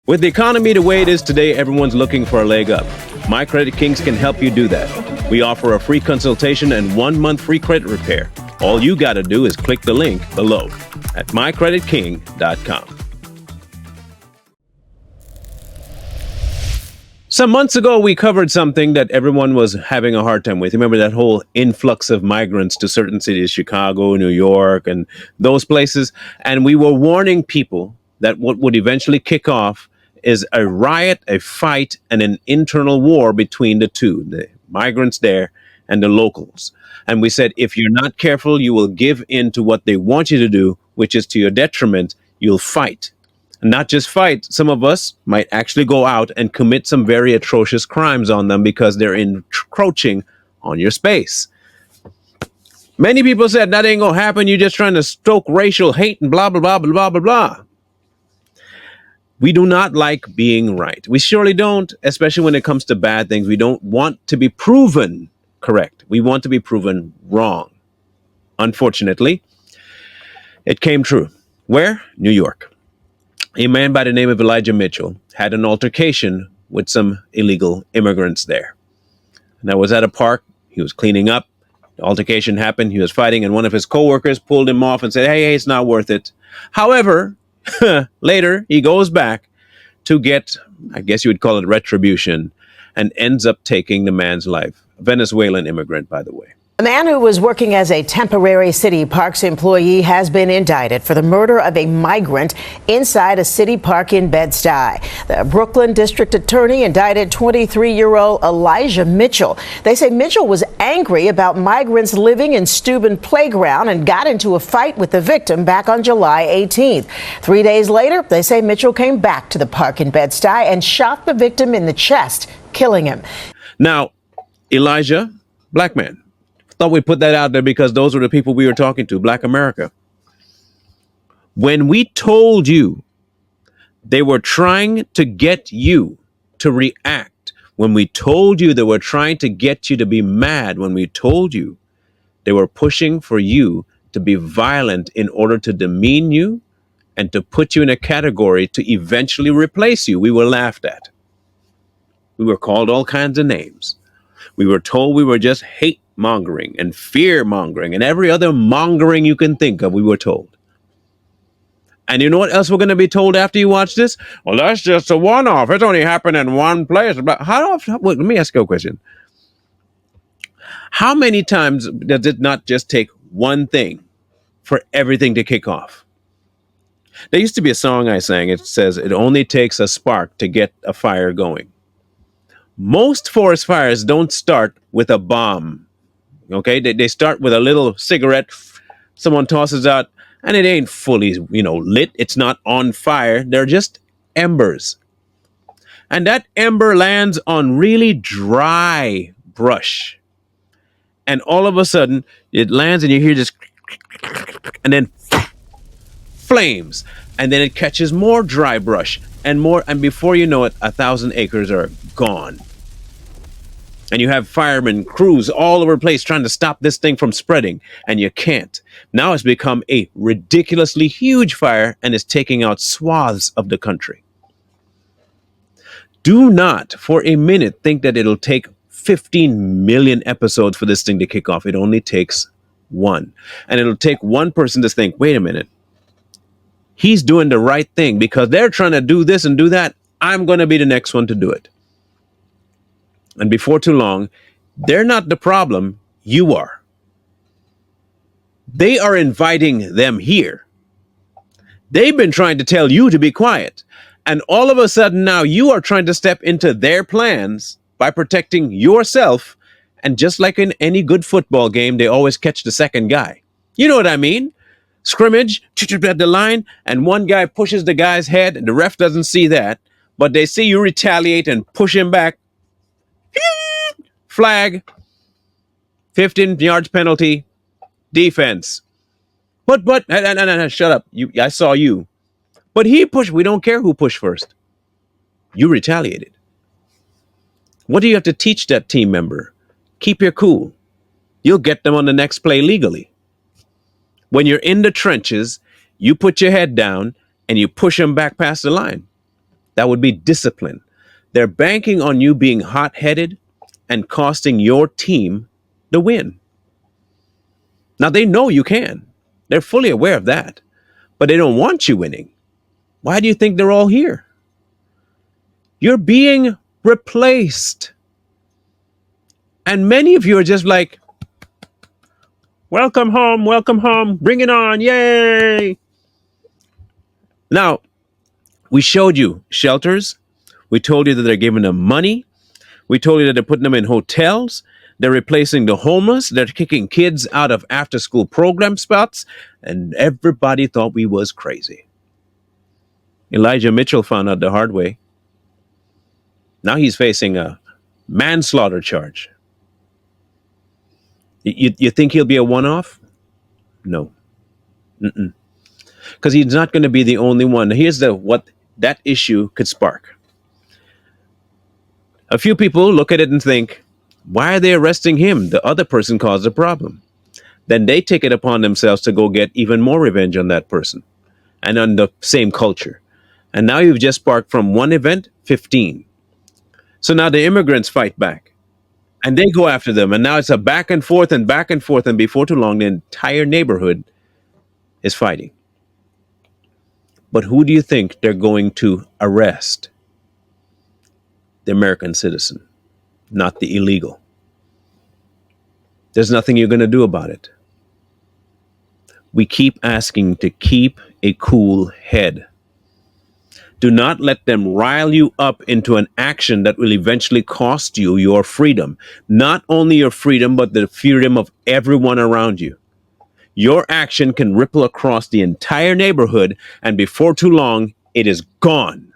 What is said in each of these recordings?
With the economy the way it is today, everyone's looking for a leg up. My Credit Kings can help you do that. We offer a free consultation and 1 month free credit repair. All you got to do is click the link below at mycreditking.com. Some months ago, we covered something that everyone was having a hard time with. Remember that whole influx of migrants to certain cities, Chicago, New York, and those places? And we were warning people that what would eventually kick off is a riot, a fight, and an internal war between the two, the migrants there and the locals. And we said, if you're not careful, you will give in to what they want you to do, which is to your detriment. You'll fight. And not just fight, some of us might actually go out and commit some very atrocious crimes on them because they're encroaching on your space. Many people said that ain't gonna happen. You're just trying to stoke racial hate and blah, blah, blah, blah, blah, blah, blah. We do not like being right. We surely don't, especially when it comes to bad things. We don't want to be proven correct. We want to be proven wrong. Unfortunately, it came true. Where? New York. A man by the name of Elijah Mitchell had an altercation with some illegal immigrants there. And that was at a park. He was cleaning up. The altercation happened. He was fighting, and one of his coworkers pulled him off and said, hey, it's not worth it. However, later, he goes back to get, I guess you would call it retribution, and ends up taking the man's life. A Venezuelan immigrant, by the way. A man who was working as a temporary city parks employee has been indicted for the murder of a migrant inside a city park in Bed-Stuy. The Brooklyn district attorney indicted 23-year-old Elijah Mitchell. They say Mitchell was angry about migrants living in Steuben Playground and got into a fight with the victim back on July 18th. 3 days later, they say Mitchell came back to the park in Bed-Stuy and shot the victim in the chest, killing him. Now, Elijah, black man. Thought we'd put that out there because those were the people we were talking to, Black America. When we told you they were trying to get you to react, when we told you they were trying to get you to be mad, when we told you they were pushing for you to be violent in order to demean you and to put you in a category to eventually replace you, we were laughed at. We were called all kinds of names. We were told we were just hate mongering and fear mongering and every other mongering you can think of, we were told. And you know what else we're going to be told after you watch this? Well, that's just a one-off. It's only happened in one place. Let me ask you a question. How many times does it not just take one thing for everything to kick off? There used to be a song I sang. It says, it only takes a spark to get a fire going. Most forest fires don't start with a bomb. Okay, they start with a little cigarette someone tosses out, and it ain't fully, lit. It's not on fire. They're just embers. And that ember lands on really dry brush. And all of a sudden, it lands and you hear this, and then flames. And then it catches more dry brush and more. And before you know it, 1,000 acres are gone. And you have firemen, crews all over the place trying to stop this thing from spreading, and you can't. Now it's become a ridiculously huge fire and is taking out swaths of the country. Do not for a minute think that it'll take 15 million episodes for this thing to kick off. It only takes one. And it'll take one person to think, wait a minute, he's doing the right thing because they're trying to do this and do that. I'm going to be the next one to do it. And before too long, they're not the problem, you are. They are inviting them here. They've been trying to tell you to be quiet. And all of a sudden now you are trying to step into their plans by protecting yourself. And just like in any good football game, they always catch the second guy. You know what I mean? Scrimmage, at the line, and one guy pushes the guy's head, and the ref doesn't see that. But they see you retaliate and push him back. Flag, 15 yards penalty, defense. But, no, shut up. I saw you. But he pushed. We don't care who pushed first. You retaliated. What do you have to teach that team member? Keep your cool. You'll get them on the next play legally. When you're in the trenches, you put your head down and you push them back past the line. That would be discipline. They're banking on you being hot headed and costing your team the win. Now, they know you can, they're fully aware of that, but they don't want you winning. Why do you think they're all here? You're being replaced. And many of you are just like, welcome home, bring it on, yay. Now, we showed you shelters. We told you that they're giving them money. We told you that they're putting them in hotels. They're replacing the homeless. They're kicking kids out of after school program spots. And everybody thought we was crazy. Elijah Mitchell found out the hard way. Now he's facing a manslaughter charge. You think he'll be a one off? No. Because he's not going to be the only one. Here's what that issue could spark. A few people look at it and think, why are they arresting him? The other person caused a problem. Then they take it upon themselves to go get even more revenge on that person and on the same culture. And now you've just sparked from one event, 15. So now the immigrants fight back and they go after them. And now it's a back and forth and back and forth. And before too long, the entire neighborhood is fighting. But who do you think they're going to arrest? The American citizen, not the illegal. There's nothing you're going to do about it. We keep asking to keep a cool head. Do not let them rile you up into an action that will eventually cost you your freedom. Not only your freedom, but the freedom of everyone around you. Your action can ripple across the entire neighborhood, and before too long, it is gone.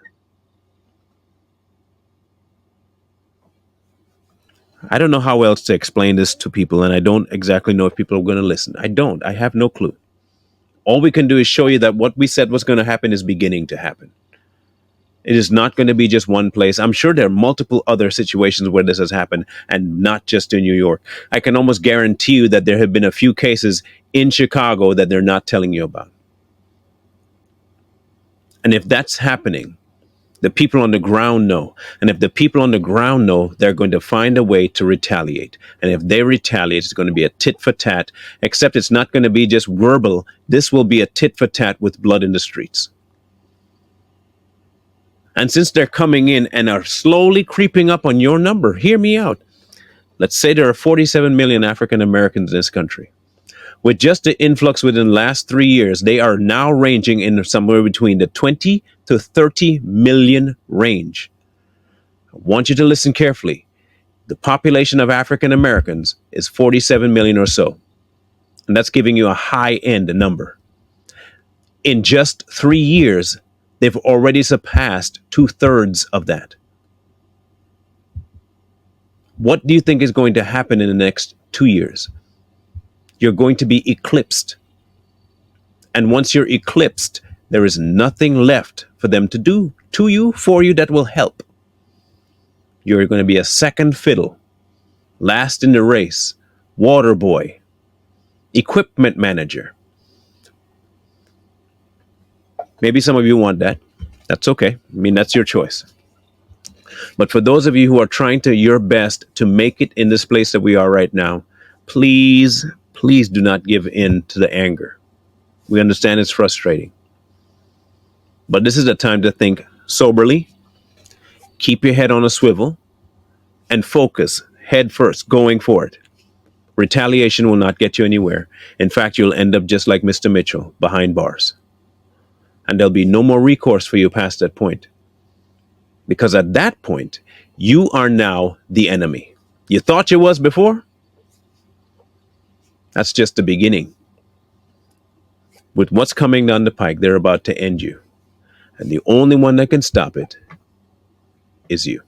I don't know how else to explain this to people, and I don't exactly know if people are going to listen. I have no clue. All we can do is show you that what we said was going to happen is beginning to happen. It is not going to be just one place. I'm sure there are multiple other situations where this has happened, and not just in New York. I can almost guarantee you that there have been a few cases in Chicago that they're not telling you about. And if that's happening, the people on the ground know. And if the people on the ground know, they're going to find a way to retaliate. And if they retaliate, it's going to be a tit for tat, except it's not going to be just verbal. This will be a tit for tat with blood in the streets. And since they're coming in and are slowly creeping up on your number, hear me out. Let's say there are 47 million African Americans in this country. With just the influx within the last 3 years, they are now ranging in somewhere between the 20 to 30 million range. I want you to listen carefully. The population of African Americans is 47 million or so. And that's giving you a high end number. In just 3 years, they've already surpassed 2/3 of that. What do you think is going to happen in the next 2 years? You're going to be eclipsed. And once you're eclipsed, there is nothing left for them to do to you, for you, that will help. You're going to be a second fiddle, last in the race, water boy, equipment manager. Maybe some of you want that. That's okay. I mean, that's your choice. But for those of you who are trying to your best to make it in this place that we are right now, please, please do not give in to the anger. We understand it's frustrating. But this is a time to think soberly, keep your head on a swivel, and focus head first, going for it. Retaliation will not get you anywhere. In fact, you'll end up just like Mr. Mitchell, behind bars. And there'll be no more recourse for you past that point. Because at that point, you are now the enemy. You thought you was before? That's just the beginning. With what's coming down the pike, they're about to end you. And the only one that can stop it is you.